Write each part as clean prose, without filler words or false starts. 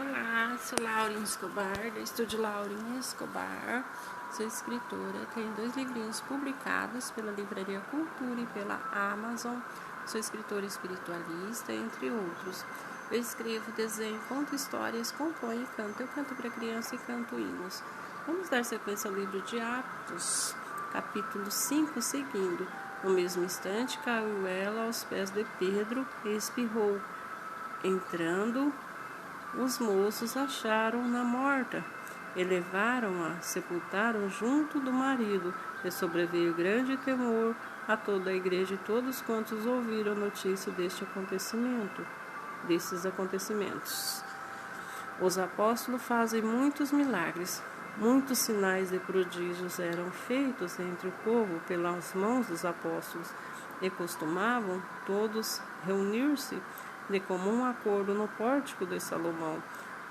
Olá, sou Lauren Escobar, do estúdio Lauren Escobar. Sou escritora, tenho 2 livrinhos publicados pela Livraria Cultura e pela Amazon. Sou escritora espiritualista, entre outros. Eu escrevo, desenho, conto histórias, componho e canto. Eu canto para criança e canto hinos. Vamos dar sequência ao livro de Atos, capítulo 5, seguindo. No mesmo instante, caiu ela aos pés de Pedro e espirrou. Entrando, os moços acharam-na morta, e levaram-a, sepultaram junto do marido, e sobreveio grande temor a toda a igreja e todos quantos ouviram notícia desses acontecimentos. Os apóstolos fazem muitos milagres, muitos sinais e prodígios eram feitos entre o povo pelas mãos dos apóstolos, e costumavam todos reunir-se de comum acordo no pórtico de Salomão,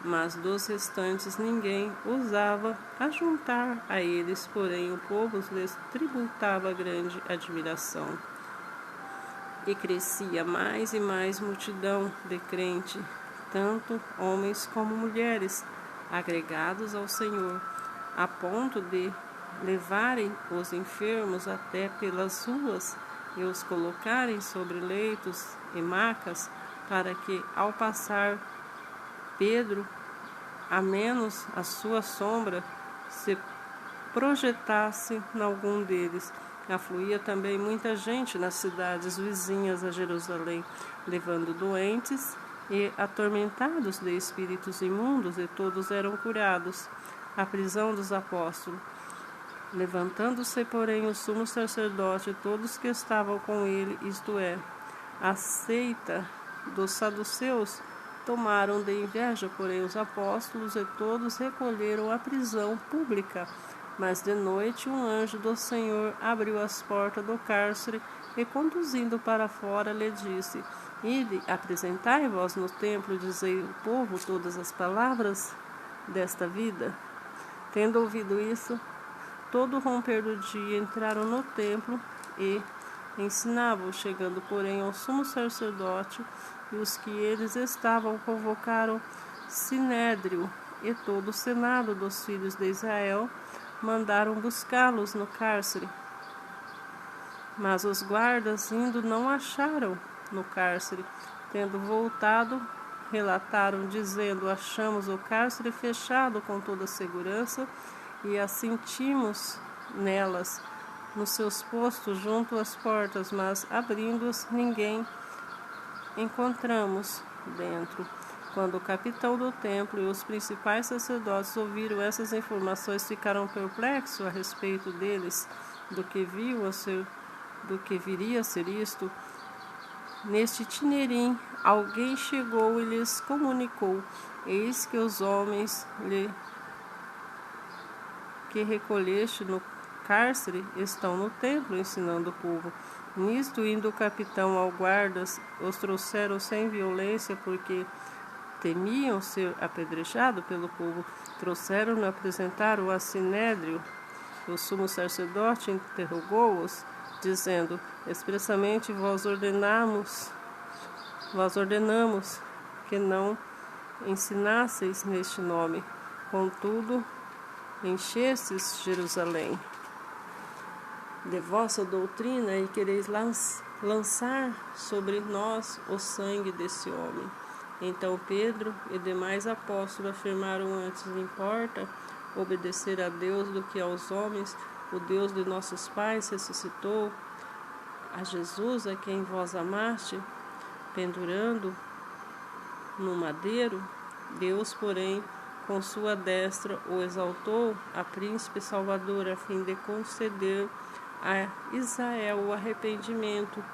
mas dos restantes ninguém ousava ajuntar a eles, porém o povo lhes tributava grande admiração. E crescia mais e mais multidão de crente, tanto homens como mulheres, agregados ao Senhor, a ponto de levarem os enfermos até pelas ruas e os colocarem sobre leitos e macas, para que, ao passar Pedro, a menos a sua sombra se projetasse em algum deles. Afluía também muita gente nas cidades vizinhas a Jerusalém, levando doentes e atormentados de espíritos imundos, e todos eram curados. A prisão dos apóstolos. Levantando-se, porém, o sumo sacerdote e todos que estavam com ele, isto é, a seita dos saduceus, tomaram de inveja, porém, os apóstolos, e todos recolheram à prisão pública. Mas de noite um anjo do Senhor abriu as portas do cárcere e, conduzindo para fora, lhe disse: Ide, apresentai-vos no templo, dizei ao povo todas as palavras desta vida. Tendo ouvido isso, todo o romper do dia entraram no templo e ensinavam, chegando, porém, ao sumo sacerdote, e os que eles estavam convocaram Sinédrio, e todo o senado dos filhos de Israel mandaram buscá-los no cárcere. Mas os guardas, indo, não acharam no cárcere. Tendo voltado, relataram, dizendo: achamos o cárcere fechado com toda a segurança, e assentimos nelas, nos seus postos junto às portas, mas abrindo-os ninguém encontramos dentro. Quando o capitão do templo e os principais sacerdotes ouviram essas informações, ficaram perplexos a respeito deles, do que viria a ser isto. Neste itinerim, alguém chegou e lhes comunicou: eis que os homens que recolheste no cárcere estão no templo ensinando o povo. Nisto, indo o capitão ao guardas, os trouxeram sem violência, porque temiam ser apedrejado pelo povo. Trouxeram-no, apresentaram-o a Sinédrio. O sumo sacerdote interrogou-os, dizendo: expressamente vós ordenamos que não ensinasseis neste nome. Contudo, enchestes Jerusalém de vossa doutrina e quereis lançar sobre nós o sangue desse homem. Então Pedro e demais apóstolos afirmaram: antes importa obedecer a Deus do que aos homens. O Deus de nossos pais ressuscitou a Jesus, a quem vós amaste, pendurando no madeiro. Deus, porém, com sua destra o exaltou a príncipe salvador, a fim de conceder a Israel o arrependimento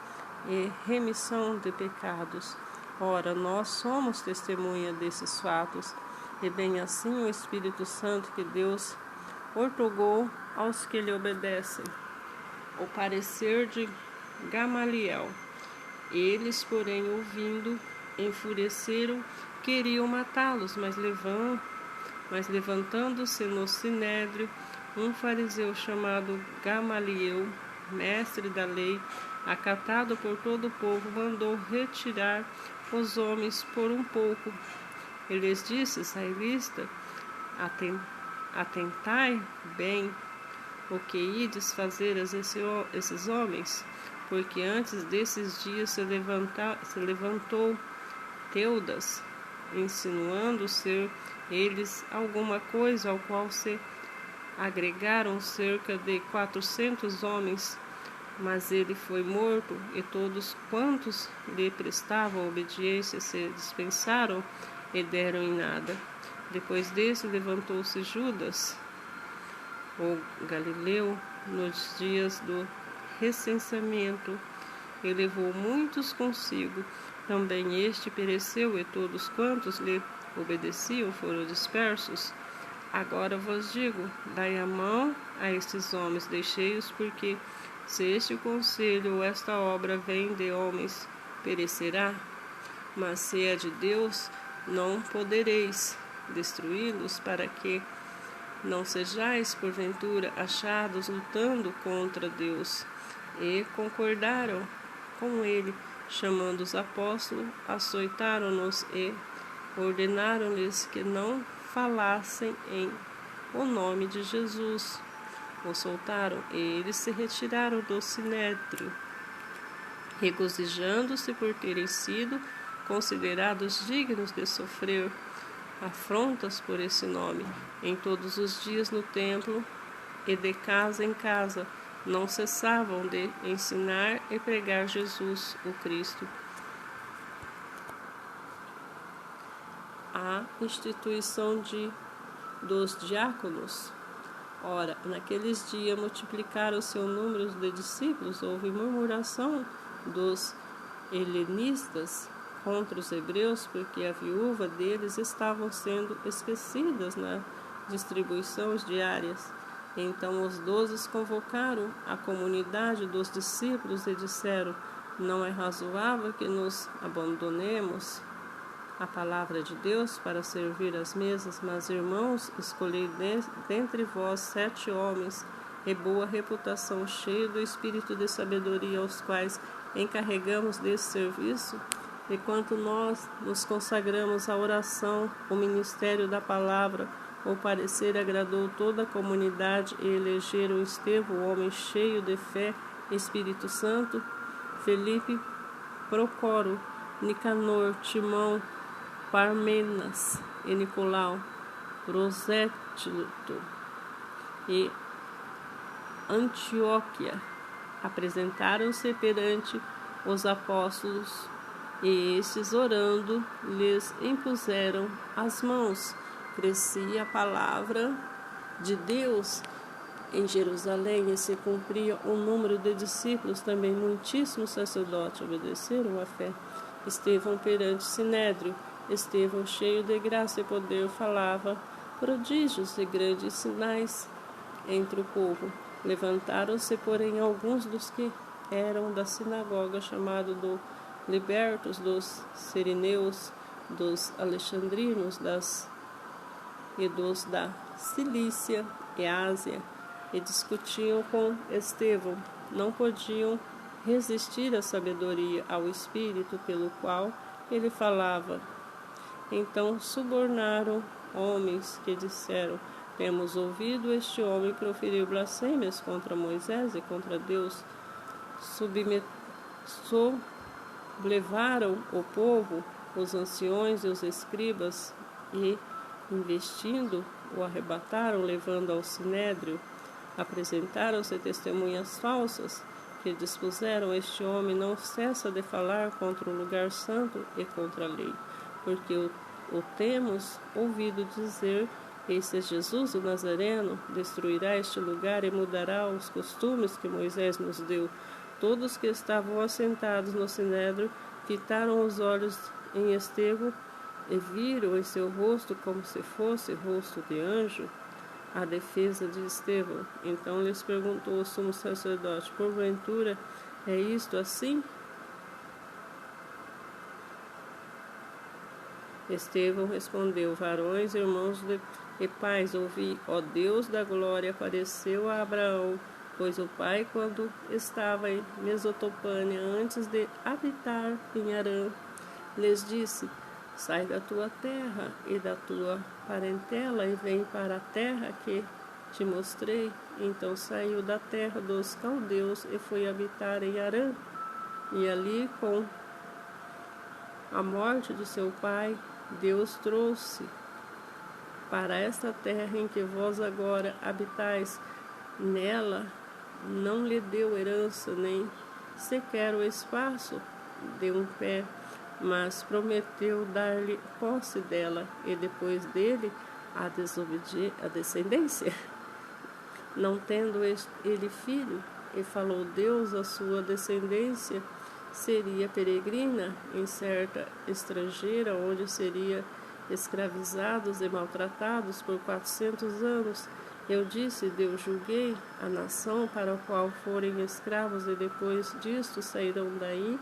e remissão de pecados. Ora, nós somos testemunha desses fatos, e bem assim o Espírito Santo que Deus outorgou aos que lhe obedecem. O parecer de Gamaliel. Eles, porém, ouvindo, enfureceram, queriam matá-los, mas levantando-se no sinédrio, um fariseu chamado Gamaliel, mestre da lei, acatado por todo o povo, mandou retirar os homens por um pouco E lhes disse: israelita, atentai bem o que ides fazer a esses homens, porque antes desses dias se levantou Teudas, insinuando ser eles alguma coisa, ao qual se agregaram cerca de 400 homens, mas ele foi morto, e todos quantos lhe prestavam obediência se dispensaram e deram em nada. Depois desse levantou-se Judas, o Galileu, nos dias do recenseamento, e levou muitos consigo. Também este pereceu, e todos quantos lhe obedeciam foram dispersos. Agora vos digo: dai a mão a estes homens, deixei-os, porque se este conselho ou esta obra vem de homens, perecerá. Mas se é de Deus, não podereis destruí-los, para que não sejais, porventura, achados lutando contra Deus. E concordaram com ele, chamando os apóstolos, açoitaram-nos e ordenaram-lhes que não falassem em o nome de Jesus. O soltaram, e eles se retiraram do sinédrio, regozijando-se por terem sido considerados dignos de sofrer afrontas por esse nome. Em todos os dias no templo e de casa em casa não cessavam de ensinar e pregar Jesus, o Cristo. A instituição dos diáconos. Ora, naqueles dias multiplicaram-se o número de discípulos, houve murmuração dos helenistas contra os hebreus, porque a viúva deles estavam sendo esquecidas na distribuição diárias. Então os 12 convocaram a comunidade dos discípulos e disseram: não é razoável que nos abandonemos a palavra de Deus para servir às mesas, mas, irmãos, escolhei dentre vós 7 homens de boa reputação, cheios do espírito de sabedoria, aos quais encarregamos desse serviço. Enquanto nós nos consagramos à oração, o ministério da palavra, o parecer agradou toda a comunidade, e elegeram Estevão, homem cheio de fé e Espírito Santo, Felipe, Procoro, Nicanor, Timão, Parmenas e Nicolau, Prosétilo e Antioquia. Apresentaram-se perante os apóstolos, e estes, orando, lhes impuseram as mãos. Crescia a palavra de Deus em Jerusalém, e se cumpria o número de discípulos. Também muitíssimos sacerdotes obedeceram à fé. Estevão perante o sinédrio. Estevão, cheio de graça e poder, falava prodígios e grandes sinais entre o povo. Levantaram-se, porém, alguns dos que eram da sinagoga, chamado do libertos, dos sirineus, dos alexandrinos, e dos da Cilícia e Ásia, e discutiam com Estevão. Não podiam resistir à sabedoria, ao espírito pelo qual ele falava. Então subornaram homens que disseram: temos ouvido este homem proferir blasfêmias contra Moisés e contra Deus. Sublevaram o povo, os anciões e os escribas, e, investindo, o arrebataram, levando ao sinédrio. Apresentaram-se testemunhas falsas, que dispuseram: este homem não cessa de falar contra o lugar santo e contra a lei, porque o temos ouvido dizer: este Jesus, o Nazareno, destruirá este lugar e mudará os costumes que Moisés nos deu. Todos que estavam assentados no sinédrio fitaram os olhos em Estevão e viram em seu rosto como se fosse rosto de anjo a defesa de Estevão. Então lhes perguntou o sumo sacerdote: porventura é isto assim? Estevão respondeu: varões, irmãos e pais, ouvi, ó Deus da glória, apareceu a Abraão, pois o pai, quando estava em Mesopotâmia, antes de habitar em Harã, lhes disse: sai da tua terra e da tua parentela e vem para a terra que te mostrei. Então saiu da terra dos caldeus e foi habitar em Harã. E ali, com a morte de seu pai, Deus trouxe para esta terra em que vós agora habitais. Nela não lhe deu herança, nem sequer o espaço de um pé, mas prometeu dar-lhe posse dela, e depois dele a descendência. Não tendo ele filho, e falou Deus, a sua descendência seria peregrina em certa estrangeira, onde seria escravizados e maltratados por 400 anos. Eu disse, Deus, julguei a nação para a qual forem escravos, e depois disto sairão daí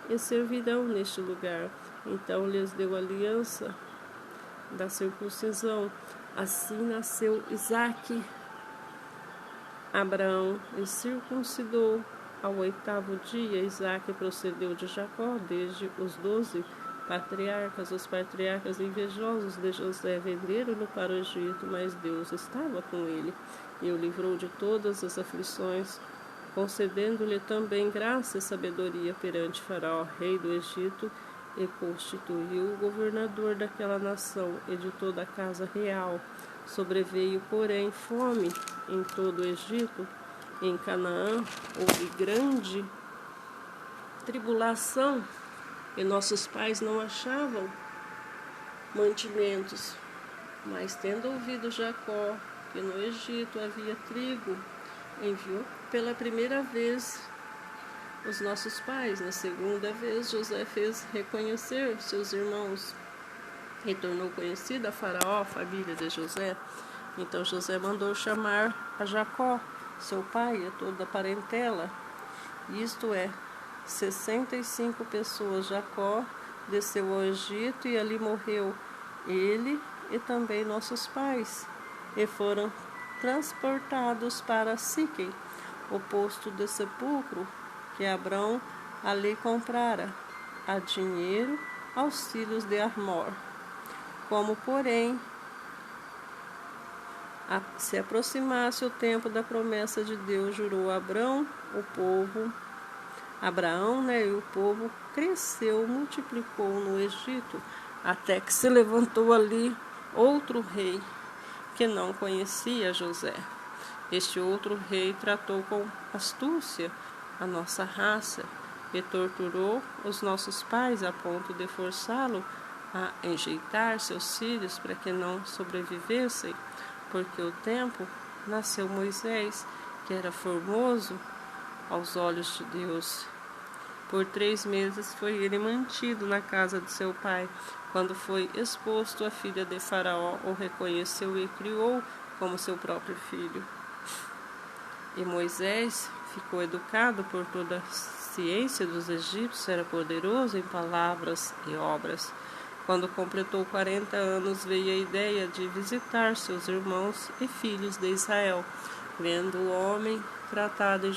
e servirão neste lugar. Então lhes deu a aliança da circuncisão. Assim nasceu Isaque. Abraão e circuncidou ao 8º dia. Isaque procedeu de Jacó desde os 12 patriarcas. Os patriarcas invejosos de José venderam-no para o Egito, mas Deus estava com ele e o livrou de todas as aflições, concedendo-lhe também graça e sabedoria perante Faraó, rei do Egito, e constituiu o governador daquela nação e de toda a casa real. Sobreveio, porém, fome em todo o Egito. Em Canaã houve grande tribulação, e nossos pais não achavam mantimentos. Mas, tendo ouvido Jacó que no Egito havia trigo, enviou pela primeira vez os nossos pais. Na segunda vez, José fez reconhecer seus irmãos e tornou conhecida a Faraó a família de José. Então José mandou chamar a Jacó, seu pai, e toda a parentela, isto é, 65 pessoas. Jacó desceu ao Egito e ali morreu, ele e também nossos pais, e foram transportados para Siquém, o posto de sepulcro que Abrão ali comprara a dinheiro aos filhos de Armor. Como, porém, se aproximasse o tempo da promessa de Deus, jurou Abraão, e o povo cresceu, multiplicou no Egito, até que se levantou ali outro rei que não conhecia José. Este outro rei tratou com astúcia a nossa raça e torturou os nossos pais a ponto de forçá-lo a enjeitar seus filhos para que não sobrevivessem. Porque o tempo nasceu Moisés, que era formoso aos olhos de Deus. Por 3 meses foi ele mantido na casa de seu pai. Quando foi exposto, a filha de Faraó o reconheceu e criou como seu próprio filho. E Moisés ficou educado por toda a ciência dos egípcios, era poderoso em palavras e obras. Quando completou 40 anos, veio a ideia de visitar seus irmãos e filhos de Israel, vendo o homem tratado